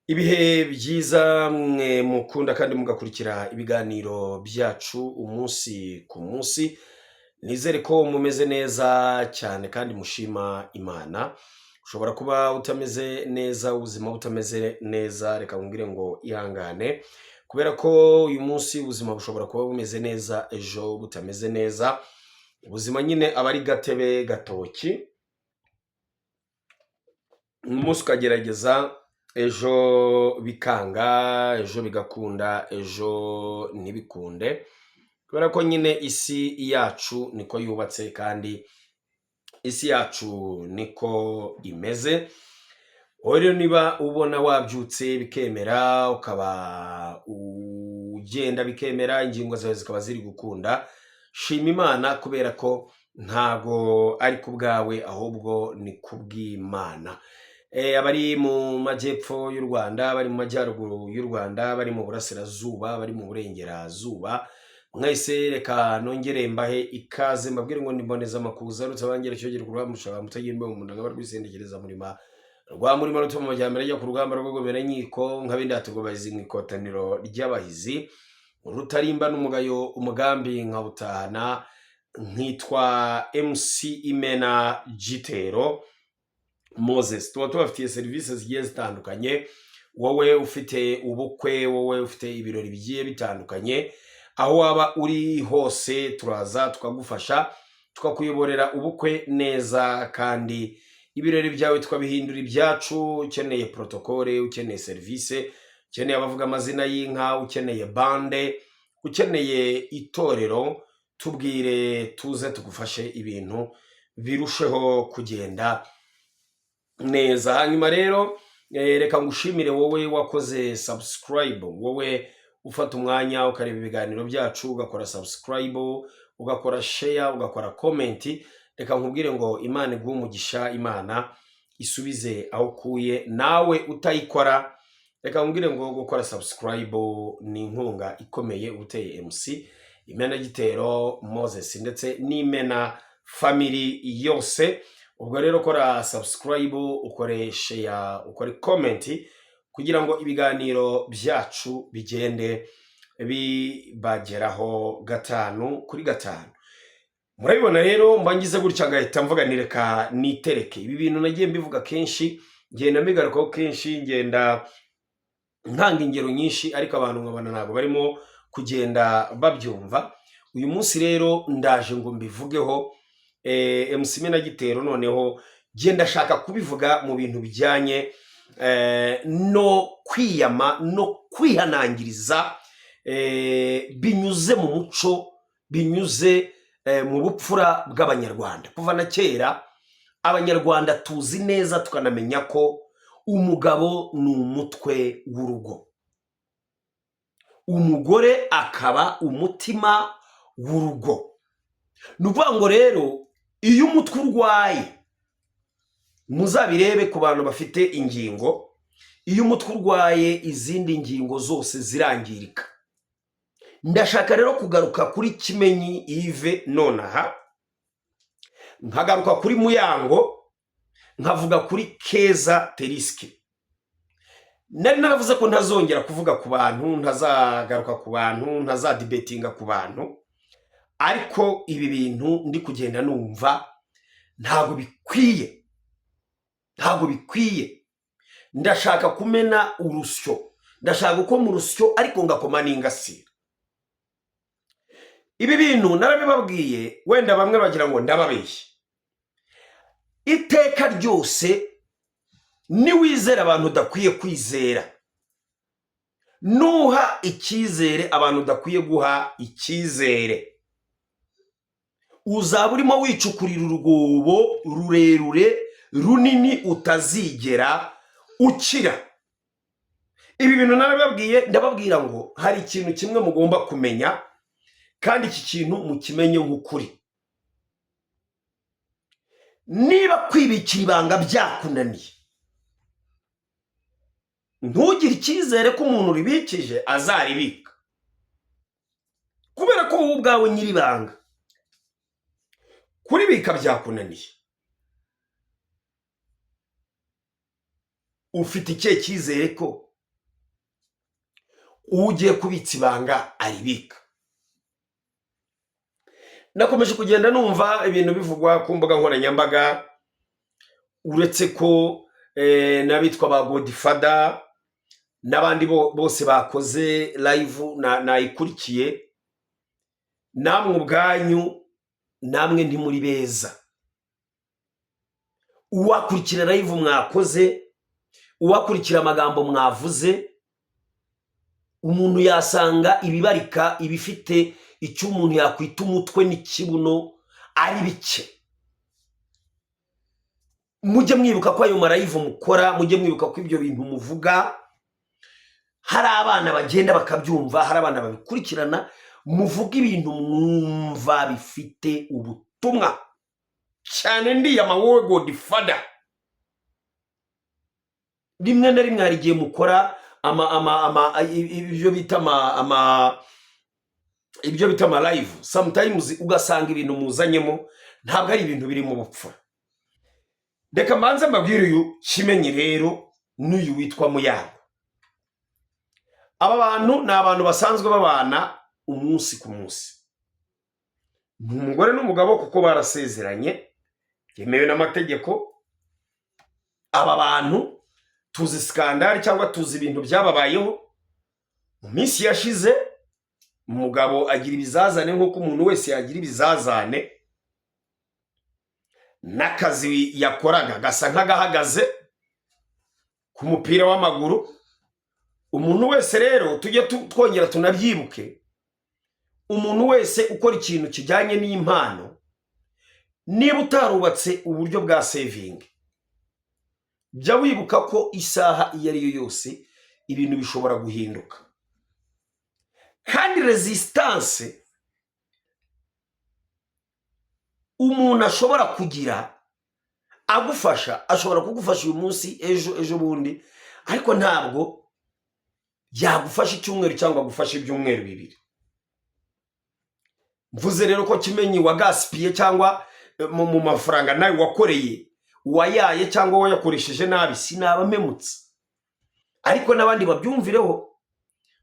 Ibihe byiza mwe mukunda kandi mugakurikira ibiganiro byacu umunsi ku munsi, nizere ko mumeze neza cyane kandi mushima Imana. Ushobora kuba utameze neza, ubuzima butameze neza, reka nkubwire ngo ihangane, kubera ko uyu munsi ubuzima bushobora kuba bumeze neza, ejo butameze neza. Ubuzima nyine aba ari gatebe gatoki, umunsi ukagerageza, ejo bikanga, ejo bigakunda, ejo ntibikunde, kubera ko nyine isi yacu niko yubatse kandi isi yacu niko imeze. Wowe rero niba ubona wabyutse bikemera, ukaba ugenda bikemera, ingingo zawe zikaba ziri gukunda, shima Imana, kubera ko ntago ari ku bwawe ahubwo ni kubw'Imana. Abari mu majyepfo y'u Rwanda, bari mu majyaruguru y'u Rwanda, bari mu burasirazuba, bari mu burengerazuba, mwese reka nongere mbahe ikaze, mbabwire ngo nimboneza amakuza rutabangera cyogera kurwa mushaba mutagimbe mu ndaga barwisendekereza murima rwa murima rutuma amajyambere ajya ku rugamba rwo gomera nkiko nk'abindi hatugobahizi mu ikotaniro ry'abahizi rutarimba n'umugayo umugambi nkabutahana, nkitwa MC Imena Gitero Moses. Tuba tubafitiye serivisi zigiye zitandukanye, wowe ufite ubukwe, wowe ufite ibirori bigiye bitandukanye, aho waba uri hose turaza tukagufasha, tukakuyoborera ubukwe neza kandi ibirori byawe tukabihindura ibyacu. Ukeneye protokole, ukeneye serivisi, ukeneye abavuga amazina y'inka, ukeneye bande, ukeneye itorero, tubwire tuze tugufashe ibintu birusheho kugenda neza. Hanyuma rero reka ngushimire wowe wakoze subscribe, wowe ufata umwanya ukareba ibiganiro byacu, ugakora subscribe, ugakora share, ugakora comment. Reka nkubwire ngo Imana iguhe umugisha, Imana isubize aho ukuye. Nawe utayikora, reka nkubwire ngo gukora subscribe ni inkunga ikomeye uteye MC Imena Gitero Moses ndetse n'Imena family yose. Ubwo rero kora subscribe, ukore share, ukore comment, kugira ngo ibiganiro byacu bigende bibageraho gatanu kuri gatanu. Murabibona rero mbangize gutya ngahita mvuga nireka nitereke. Ibi bintu nagiye mbivuga kenshi, ngenda mbigarukaho kenshi, ngenda ntanga ingero nyinshi, ariko abantu nkabana ntabwo barimo kugenda babyumva. Uyu munsi rero ndaje ngo mbivugeho MC Imena Gitero, noneho genda shaka kubivuga mu bintu bijyanye no kwiyama no kwihanangiriza, binyuze mu muco, binyuze mu bupfura bw'abanyarwanda. Kuva na kera abanyarwanda tuzi neza tukanamenya ko umugabo ni umutwe w'urugo, umugore akaba umutima w'urugo. Nuvuga ngo rero iyo umutwe urwaye, muzabirebe ku bantu bafite ingingo, iyo umutwe urwaye izindi ngingo zose zirangirika. Ndashaka rero kugaruka kuri Kimenyi Yves nonaha, nkagaruka kuri Muyango, nkavuga kuri Keza Teriski. Nari navuze ko ntazongera kuvuga ku bantu, ntazagaruka ku bantu, ntazadibetinga ku bantu, ariko ibi bintu ndi kugenda numva ntabwo bikwiye, ntabwo bikwiye. Ndashaka kumena urusyo, ndashaka uko mu rusyo ariko ngakoma n'ingasire. Ibi bintu narabibabwiye, wenda bamwe bagira ngo ndababeshye. Iteka ryose ni wizera abantu udakwiye kwizera, nuha icyizere abantu udakwiye guha icyizere, uzaba urimo wicukurira urwobo rurerure runini utazigera ukira. Ibi bintu narabibabwiye, ndababwira ngo hari ikintu kimwe mugomba kumenya, kandi iki kintu mukimenye nk'ukuri. Niba kwibikira ibanga byakunaniye, ntugire icyizere ko umuntu ribikije azaribika, kubera ko wowe ubwawe nyiribanga. Kuribika byakunaniye, ufite ikihe cyizere ko ugiye kubitsa ibanga aribika. Nakomeje kugenda numva ibintu bivugwa ku mbuga nkoranyambaga, uretse ko n'abitwa ba Godfather n'abandi bose bakoze live nayikurikiye, namwe ubwanyu namwe ndi muri beza. Uwakurikira live mwakoze, uwakurikira amagambo mwavuze, umuntu yasanga ibibarika ibifite icyo umuntu yakwita umutwe n'ikibuno ari bike. Mujye mwibuka ko ayo marayivu mukora, mujye mwibuka ko ibyo bintu muvuga hari abana bagenda bakabyumva, hari abana babikurikirana, muvuga ibintu mwumva bifite ubutumwa. Cyane ndiyama wowe Godfather, rimwe na rimwe hari igihe mukora ibyo bita ama live, sometimes ugasanga ibintu muzanyemo ntabwo ari ibintu biri mu bupfura. Reka mbanze mbabwire uyu Kimenyi rero n'uyu witwa Muyango. Aba bantu ni abantu basanzwe babana umunsi ku munsi, umugore n'umugabo kuko barasezeranye yemewe n'amategeko. Aba bantu tuzi skandali cyangwa tuzi ibintu byababayeho mu minsi yashize. Umugabo agira ibizazane nk'uko umuntu wese yagira ibizazane, n'akazi yakoraga gasa nk'agahagaze ku mupira w'amaguru. Umuntu wese rero tujye twongera tunabyibuke, umuntu wese ukora ikintu kijyanye n'impano, niba utarubatse uburyo bwa saving, jya wibuka ko isaha iyo ari yo yose ibintu bishobora guhinduka. Kandi resistance umuntu ashobora kugira agufasha, ashobora kugufasha uyu munsi, ejo bundi, ariko ntabwo yagufasha icyumweru cyangwa gufasha ibyumweru bibiri. Mvuze rero ko Kimenyi wagaspiye cyangwa mu mafaranga nawe wakoreye, wayaye cyangwa wayakoresheje nabi, sinabamemutse. Ariko n'abandi babyumvireho,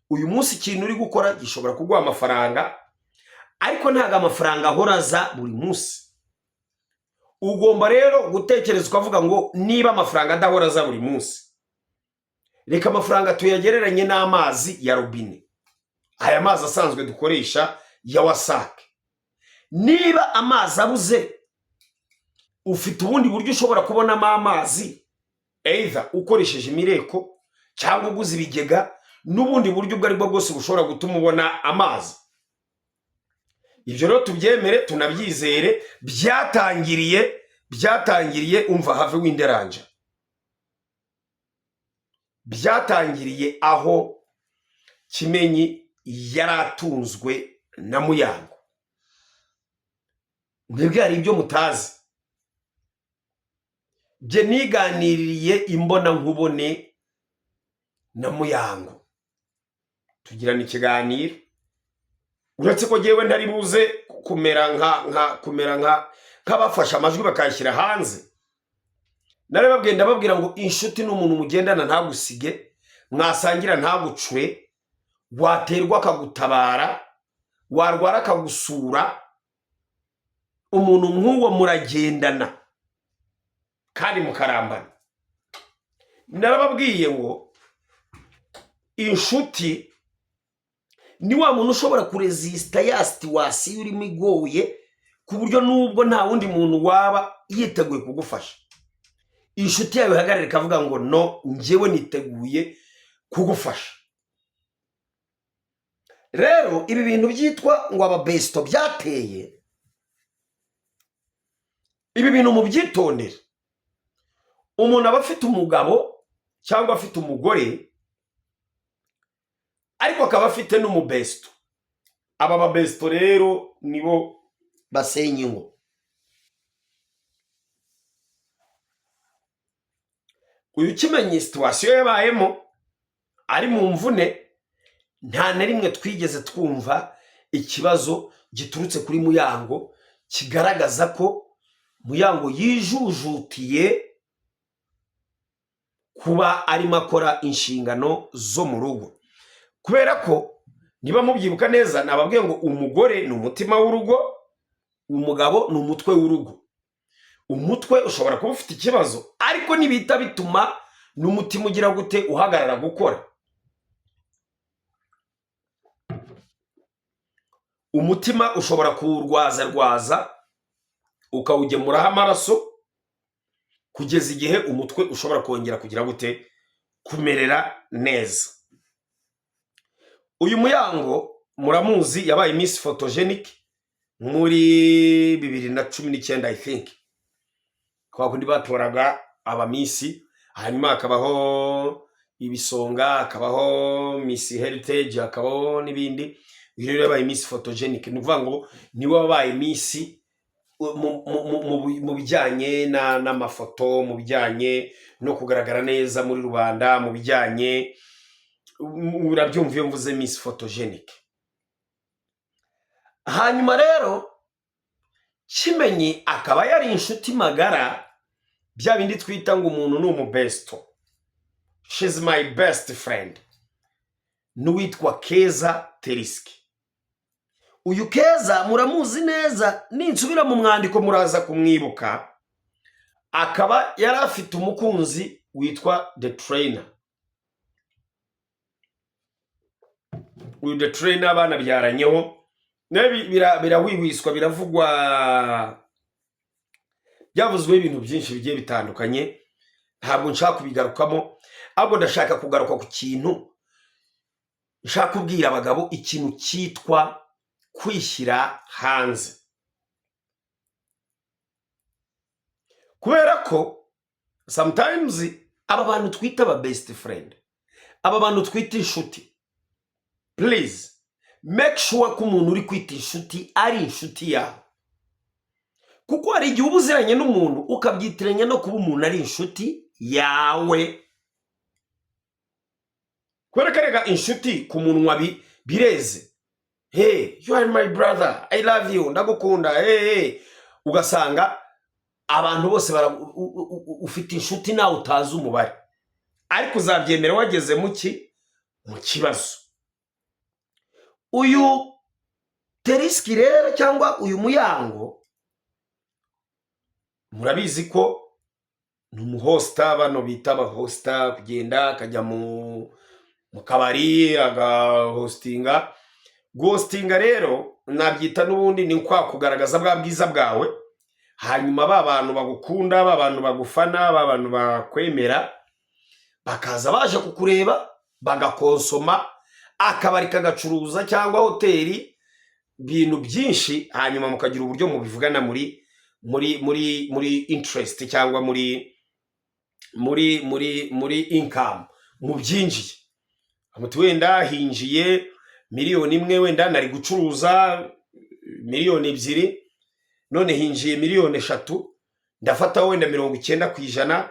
uyu munsi ikintu uri gukora gishobora kuguha amafaranga, ariko ntago amafaranga ahoraza buri munsi. Ugomba rero gutekereza ukavuga ngo niba amafaranga adahoraza buri munsi, reka amafaranga tuyagereranye n'amazi ya robine, aya mazi asanzwe dukoresha ya wasake. Niba amazi abuze, ufite ubundi buryo ushobora kubonamo amazi, either ukoresheje imireko cyangwa uguze ibigega, n'ubundi buryo ubwo aribwo bwose bushobora gutuma ubona amazi. Ibyo rero tubyemere tunabyizere. Byatangiriye umva have w'inderanja, byatangiriye aho Kimenyi yaratunzwe na Muyango. Mwebwe hari ibyo mutazi. Bye niganiririye imbona nkubone na Muyango, tugirana ikiganiro, uretse ko jewe ntari buze kumera nk'abafasha amajwi bakayashyira hanze. Nare ndababwira ngo inshuti n'umuntu mugendana ntagusige, mwasangira ntagucwe, waterwa akagutabara, warwara akagusura. Umuntu nk'uwo muragendana kandi mukarambana. Narababwiye ngo inshuti ni wa muntu ushobora kuresista ya situation urimo igoye, ku buryo nubwo nta wundi muntu waba yiteguye kugufasha, inshuti yawe ihagarara ikavuga ngo no, njyewe niteguye kugufasha. Rero ibi bintu byitwa ngo ababesto byateye, ibi bintu mubyitondere. Umuntu aba afite umugabo cyangwa afite umugore, ariko akaba afite n'umubesto. Aba babesto rero nibo basenya ingo. Uyu Kimenyi situation yabayemo ari mu mvune, nta na rimwe twigeze twumva ikibazo giturutse kuri Muyango kigaragaza ko Muyango yijujutiye kuba arimo akora inshingano zo mu rugo. kubera ko niba mubyibuka neza nababwiye ngo umugore ni umutima w'urugo, umugabo ni umutwe w'urugo. Umutwe ushobora kuba ufite ikibazo ariko nibita bituma n'umutima ugira gute uhagarara gukora. Umutima ushobora kuwurwaza ukawugemuraho amaraso kugeza igihe umutwe ushobora kongera kugira gute kumerera neza. Uyu muyango muramuzi, yabaye Miss Photogenic muri 2019 I think. Kwa kundi batoraga aba Miss, hanyuma hakabaho ibisonga, hakabaho Miss Heritage, hakabaho n'ibindi. Uyu rero yabaye Miss Photogenic, ni ukuvuga ngo niwe wabaye Miss mu bijyanye n'amafoto, mu bijyanye no kugaragara neza muri rubanda, mu bijyanye, urabyumva iyo mvuze Miss Photogenic. Hanyuma rero Kimenyi akaba yari inshuti magara, bya bindi twita ngo umuntu ni umubesto. She's my best friend. N'uwitwa Keza Teriski. Uyu Keza muramuzi neza, ninsubira mu mwandiko muraza kumwibuka. Akaba yari afite umukunzi witwa The Trainer. Uyu The Trainer abana byaranyeho, birahwihwiswa, biravugwa, byavuzwe ibintu byinshi bigiye bitandukanye. Ntabwo nshaka kubigarukamo, ahubwo ndashaka kugaruka ku kintu nshaka kubwira abagabo, ikintu cyitwa kwishyira hanze. Kubera ko sometimes aba bantu twita aba best friend, aba bantu twita inshuti, please make sure ko umuntu uri kwita inshuti ari inshuti yawe. Kuko hari igihe ubuziranye n'umuntu ukabyitiranya no kuba umuntu ari inshuti yawe. Kubera karega inshuti ku munwa bireze. Hey, you are my brother, I love you, ndagukunda. Hey. Ugasanga abantu bose ufite inshuti nawe utazi umubare, ariko uzabyemera wageze mu kibazo. Uyu Teriski rero cyangwa uyu muyango murabizi ko ni umuhosta, bano bita abahosta, kugenda akajya mu kabari agahostinga. Ghostinga rero nabyita n'ubundi ni kwa kugaragaza bwa bwiza bwawe, hanyuma ba bantu bagukunda, ba bantu bagufana, ba bantu bakwemera bakaza baje kukureba, bagakonsoma, akabari kagacuruza cyangwa hoteli, bintu byinshi, hanyuma mukagira uburyo mubivugana muri interest cyangwa muri income mu byinjiye. Amuti wenda hinjiye miliyoni imwe, wenda nari gucuruza miliyoni 2, none hinjiye miliyoni 3, ndafata wenda 90%,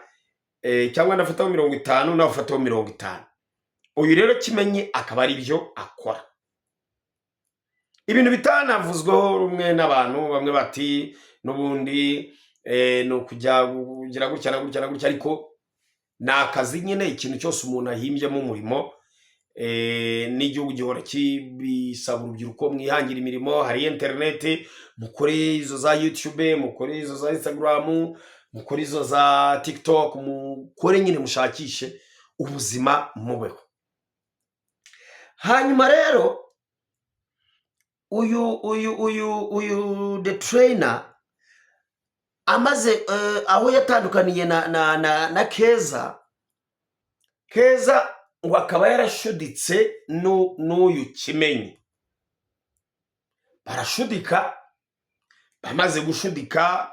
cyangwa ndafataho 50, nawe ufataho 50. Uyu rero Kimenyi akaba ari byo akora. Ibintu bitanavuzweho rumwe n'abantu bamwe bati n'ubundi no kujya kugira gutya na gutya, ariko nakazi nyine, ikintu cyose umuntu ahimbye mu murimo, n'igihugu gihora kibisaba urubyiruko mwihangira imirimo. Hari internet, mukore izo za YouTube, mukore izo za Instagram, mukore izo za TikTok, mukore nyine mushakishe ubuzima mubeho. Hanyuma rero uyu The Trainer amaze aho yatandukaniye na Keza ngo akaba yarashuditse n'uyu Kimenyi. Barashudika, bamaze gushudika,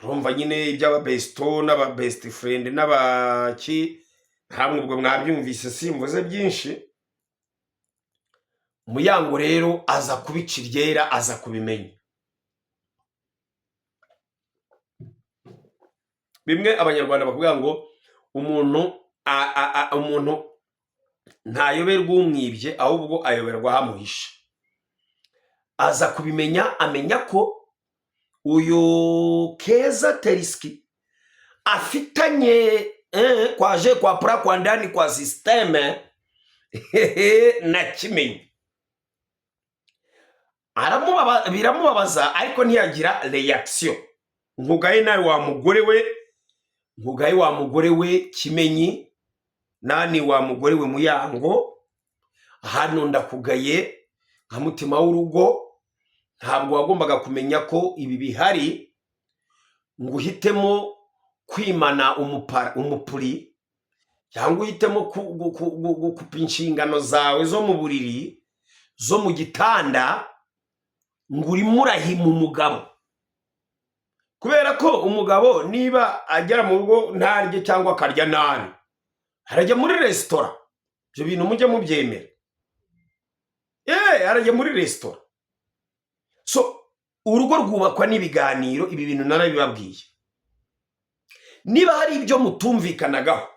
urumva nyine iby'aba besto n'aba best friend n'abaki, hamwe ubwo mwabyumvise simvuze byinshi. Muyango rero aza kubica iryera, aza kubimenya. Bimwe abanyarwanda bakuvuga ngo umuntu ntayoberwa umwibye, ahubwo ayoberwa hamuhisha. Aza kubimenya, amenya ko uyu Keza Teriski afitanye kwaje kwa pra kwa ndani kwa systeme na Kimenyi. Biramubabaza ariko ntiyagira reaction. Nkugaye nawe wa mugore we Kimenyi, nani wa mugore we Muyango, hano ndakugaye nka mutima w'urugo. Ntabwo wagombaga kumenya ko ibi bihari ngo uhitemo kwimana umupuri, cyangwa uhitemo gukupa inshingano zawe zo mu buriri, zo mu gitanda, ngo urimo urahima umugabo. Kubera ko umugabo niba agera mu rugo ntarye cyangwa akarya nabi, arajya muri resitora. Ibyo bintu mujye mubyemera. Arajya muri resitora. So urugo rwubakwa n'ibiganiro. Ibi bintu narabibabwiye. Niba hari ibyo mutumvikanagaho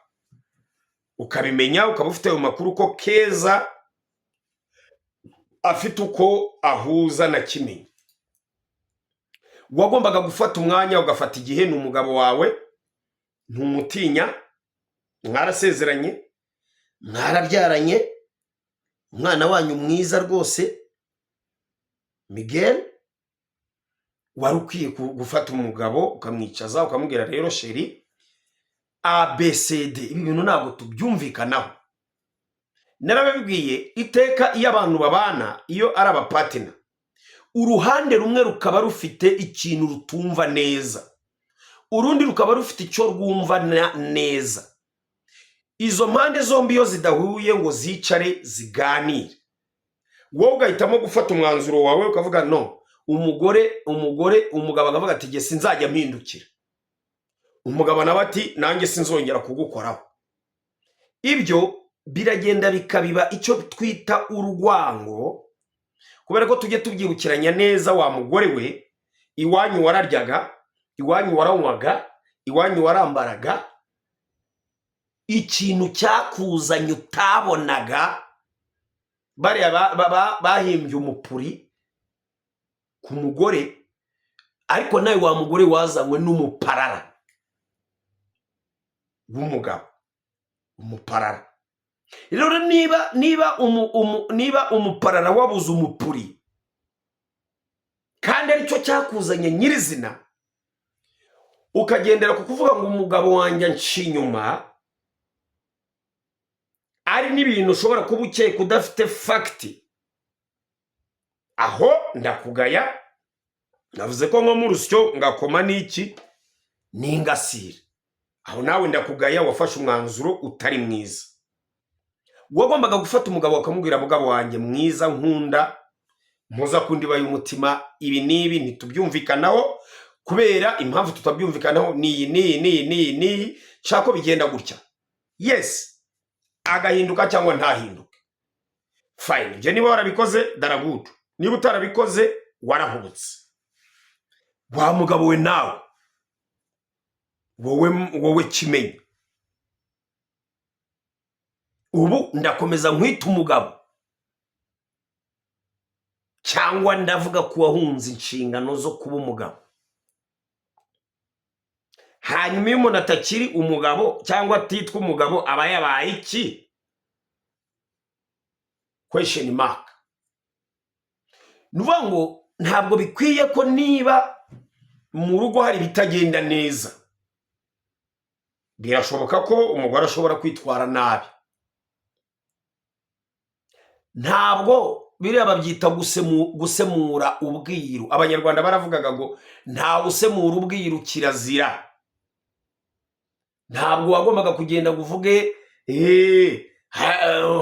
ukabimenya, ukaba ufite ayo makuru ko Keza afite uko ahuza na Kimenyi, wagombaga gufata umwanya ugafata igihe n'umugabo wawe, ntumutinya, mwarasezeranye, mwarabyaranye, umwana wanyu mwiza rwose Miguel, wari ukwiye gufata umugabo ukamwicaza ukamubwira rero sheri ABCD, ibi bintu ntabwo tubyumvikanaho. Narababwiye iteka iyo abantu babana, iyo ari abapatina, uruhande rumwe rukaba rufite ikintu rutumva neza, urundi rukaba rufite icyo rwumva neza. Izo mpande zombi iyo zidahuye ngo zicare ziganire, wowe ugahitamo gufata umwanzuro wawe ukavuga no, umugabo akavuga ati jye sinzajya mpindukira, umugabo nawe ati nanjye sinzongera kugukoraho. Ibyo biragenda bikabiba icyo twita urwango, kubera ko tujye tubyibukiranya neza. Wa mugore we, iwanyu wararyaga, iwanyu waranywaga, iwanyu warambaraga, ikintu cyakuzanye utabonaga. Bariya bahimbye umupuri ku mugore, ariko nawe wa mugore wazanywe n'umuparara w'umugabo, umuparara. Rero niba umuparara wabuze umupuri kandi aricyo cyakuzanye nyirizina, ukagendera ku kuvuga ngo umugabo wanjye anci inyuma, ari n'ibintu ushobora kuba ukeye kudafite fagiti, aho ndakugaya. Navuze ko nko mu rusyo ngakoma n'iki n'ingasire, aho nawe ndakugaya, wafashe umwanzuro utari mwiza. Wagombaga gufata umugabo ukamubwira mugabo wanjye mwiza nkunda, mpuza kundi baye umutima, ibi nibi ntitubyumvikanaho, kubera impamvu tutabyumvikanaho ni shako bigenda gutya. Yes, agahinduka cyangwa ntahinduke, fine. Je niba warabikoze daragudu, niba utarabikoze warahubutse. Wa mugabo we nawe, wowe Kimenyi, ubu ndakomeza nkwita umugabo, cyangwa ndavuga ko wahunze inshingano zo kuba umugabo. Hanyuma iyo umuntu atakiri umugabo cyangwa atitwa umugabo, aba yabaye iki? Question mark. Nuvuga ngo ntabwo bikwiye ko niba mu rugo hari bitagenda neza, birashoboka ko umugore ashobora kwitwara nabi. Ntabwo biriya babyita gusemura ubwiru. Abanyarwanda baravugaga ngo nta usemura ubwiru kirazira. Ntabwo wagombaga kugenda kuvuge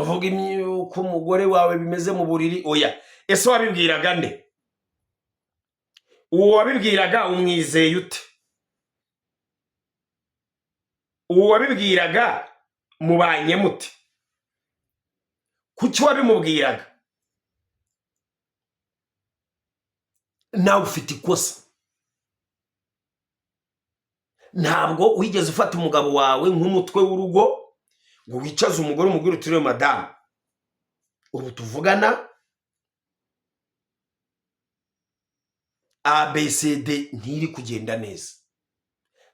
uvuga ko umugore wawe bimeze mu buriri. Oya, ese wabibwiraga nde? Uwo wabibwiraga umwizeye ute? Uwo wabibwiraga mubanye mute? Kuki wabimubwiraga? Nawe ufite ikosa. Ntabwo wigeze ufata umugabo wawe nk'umutwe w'urugo ngo wicaze umugore umubwire uti rero madamu, ubu tuvugana ABCD ntiri kugenda neza,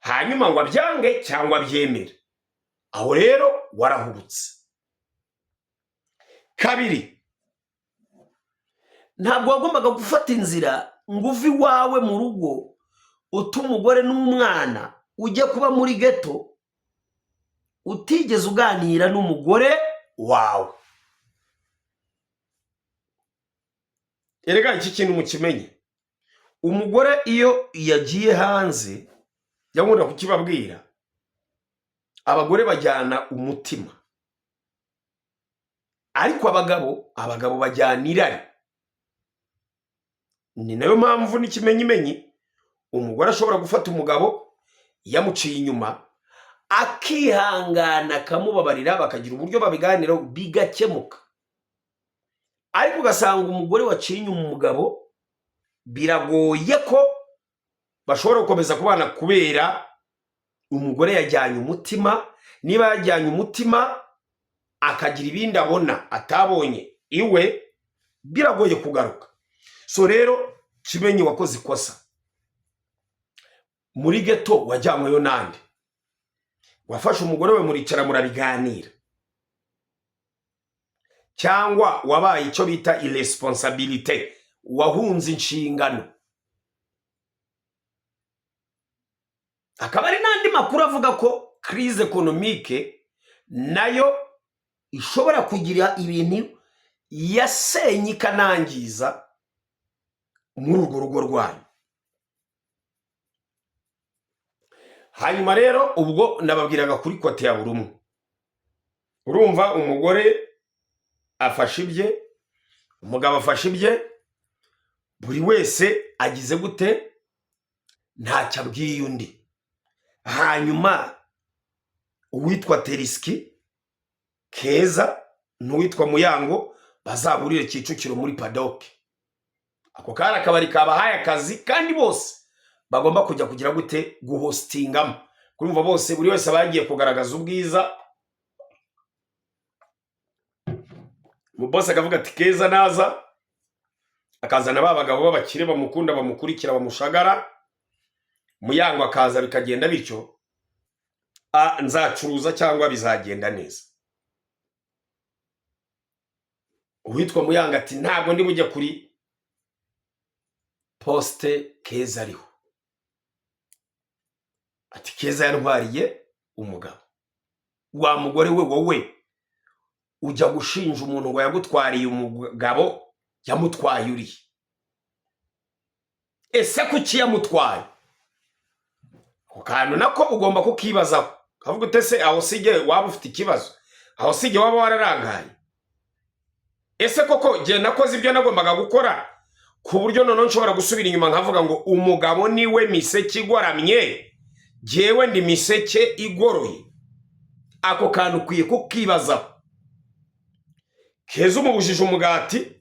hanyuma ngo abyange cyangwa abyemere. Aho rero warahubutse. kabiri, ntabwo wagombaga gufata inzira ngo uve iwawe mu rugo uta umugore n'umwana ujye kuba muri geto utigeze uganira n'umugore wawe. Erega iki kintu mukimenye, umugore iyo yagiye hanze, yakunda kukibabwira, abagore bajyana umutima, ariko abagabo bajyana irari. Ni nayo mpamvu n'ikimenyimenyi umugore ashobora gufata umugabo yamuciye inyuma akihangana akamubabarira, bakagira uburyo babiganiraho bigakemuka. Ariko ugasanga umugore waciye inyuma umugabo biragoye ko bashobora gukomeza kubana kubera umugore yajyanye umutima. Niba yajyanye umutima akagira ibindi abona atabonye iwe, biragoye kugaruka. So rero Kimenyi wakoze ikosa. Muri geto wajyanyweyo nande? Wafashe umugore we muricara murabiganira, cyangwa wabaye icyo bita irresponsabilité, wahunze inshingano? Akaba ari nandi makuru avuga ko crise économique nayo ishobora kugira ibintu yasenye ikanangiza muri urwo rugo rwanyu. Hanyuma rero ubwo nababwiraga kuri kote ya buri umwe. Urumva umugore afashe ibye, umugabo afashe ibye, buri wese agize gute, ntacyo abwiye undi. Hanyuma uwitwa Teriski Keza n'uwitwa Muyango bazaburire Kicukiro muri Paddock. Ako kara akabari kabahaye akazi, kandi bose bagomba kujya kugira gute, guhostingamo. Kurumva bose buri wese bagiye kugaragaza ubwiza. Mu boss akavuga ati Keza naza akazana babagabo b'abakire bamukunda bamukurikira bamushagara, Muyango akaza, bikagenda bityo, nzacuruza cyangwa bizagenda neza. Uwitwa Muyango ati ntabwo ndi bujye kuri poste Keza ariho. Ati Keza yantwariye umugabo. Wa mugore we wowe ujya gushinja umuntu ngo yagutwariye umugabo, yamutwaye uri? Ese kuki yamutwaye? Ukano nako ugomba kukibazaho. Kavuga utese aho sije waba ufite ikibazo, aho sije waba wararangaye. Ese koko je nakoze ibyo nagombaga gukora ku buryo none nshobora gusubira inyuma nkavuga ngo umugabo niwe miseke igwaramye, jewe ndi miseke igoroye? Ako kantu kwiye kukibazaho. Keza umubujije umugati,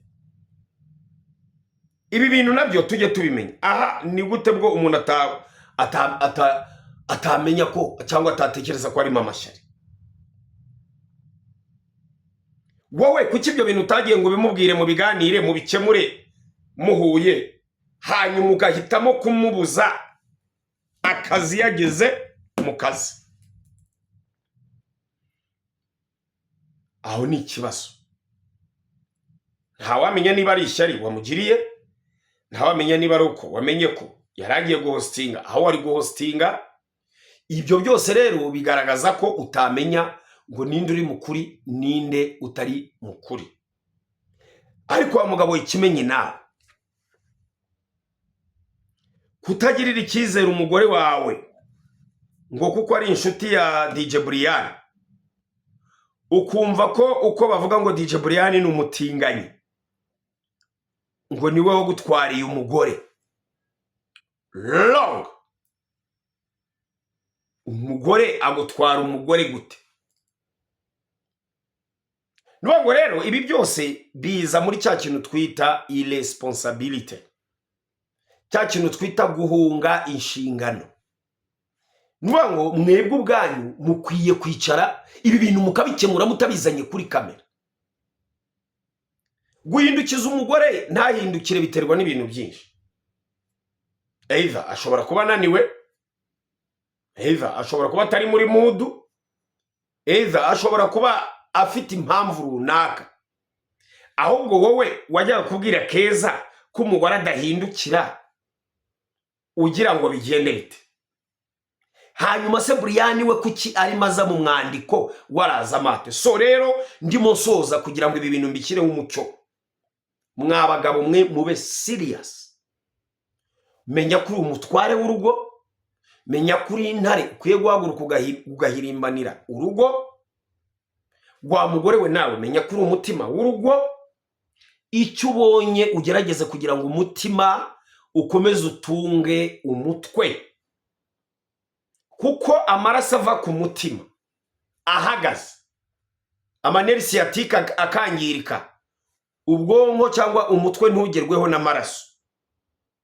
ibi bintu nabyo tujye tubimenya. Aha ni gute bwo umuntu atamenya ko cyangwa atatekereza ko ari mamashyari? Wowe kuki ibyo bintu utagiye ngo bimubwire mu biganire mu bikemure muhuye, hanyuma ugahitamo kumubuza akazi yageze mu kazi? Aho ni ikibazo. Ntawamenya niba ari ishyari wamugiriye, ntawamenya niba ari uko wamenye ko yaragiye guhostinga aho wari guhostinga. Ibyo byose rero bigaragaza ko utamenya ngo ninde uri mukuri ninde utari mukuri. Ariko wa mugabo Kimenyi nawe, kutagirira icyizere umugore wawe ngo kuko ari inshuti ya DJ Brian, ukumva ko uko bavuga ngo DJ Brian ni umutinganyi, ngo niwe wo gutwariye umugore. Long. Umugore agutwara umugore gute? Nuko rero ibi byose biza muri cya kintu twita irresponsabilité, cya kintu twita guhunga inshingano. Nuko mwebwe ubwanyu mukwiye kwicara ibi bintu mukabikemura mutabizanye kuri kamera. Guhindukiza umugore ntahindukire biterwa n'ibintu byinshi. Either ashobora kuba naniwe, either ashobora kuba atari muri mood, either ashobora kuba afite impamvu runaka. ahubwo wowe wajyaga kubwira Keza ko umugore adahindukira ugira ngo bigende bite. Hanyuma se Brian we kuki ari maza mu mwandiko waraza mate. So rero ndimo nsoza kugira ngo ibi bintu mbikire umucyo. Mwabagabo mwe mube serious. Menya kuri umutware w'urugo, menya kuri intare ukwiye guhaguruka ugahirimbanira urugo. Wa mugore we nawe menya kuri umutima w'urugo. Icyo ubonye ugerageze kugira ngo umutima ukomeze utunge umutwe, kuko amaraso ava ku mutima ahagaze, amaneri sciatique akangirika, ubwonko cyangwa umutwe ntugerweho n'amaraso,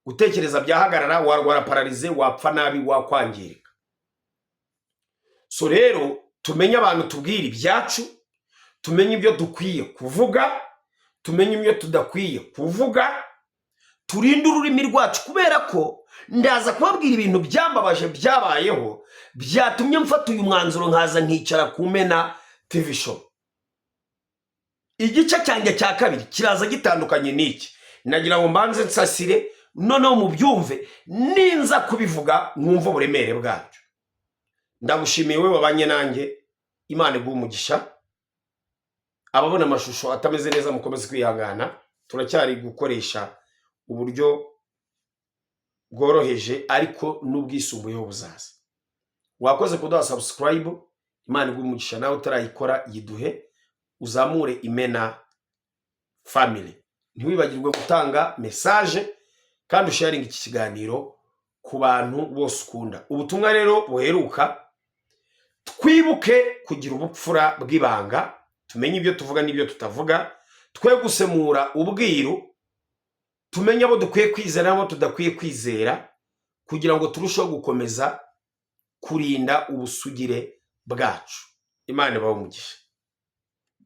gutekereza byahagarara, warwara paralize, wapfa nabi, wakwangirika. So rero tumenye abantu tubwira ibyacu, tumenye ibyo dukwiye kuvuga, tumenye ibyo tudakwiye kuvuga, turinde ururimi rwacu, kubera ko ndaza kubabwira ibintu byambabaje byabayeho byatumye mfata uyu mwanzuro nkaza nkicara ku Mena TV show. Igice cyanjye cya kabiri kiraza gitandukanye n'iki. Nagira ngo mbanze nsasire noneho mubyumve, ninza kubivuga mwumva uburemere bwacyo. Ndagushimiye wewe wabanye nanjye, Imana iguhe umugisha. Ababona amashusho atameze neza mukomeze kwihangana, turacyari gukoresha uburyo bworoheje ariko n'ubwisumbuyeho buzaza. Wakoze kuduha subscribe, Imana iguhe umugisha. Nawe utarayikora yiduhe, uzamure Imena family. Ntiwibagirwe gutanga message kandi usharinga iki kiganiro ku bantu bose ukunda. Ubutumwa rero buheruka, twibuke kugira ubupfura bw'ibanga, tumenye ibyo tuvuga n'ibyo tutavuga, twe gusemura ubwiru, tumenye abo dukwiye kwizera n'abo tudakwiye kwizera, kugira ngo turusheho gukomeza kurinda ubusugire bwacu. Imana ibahe umugisha.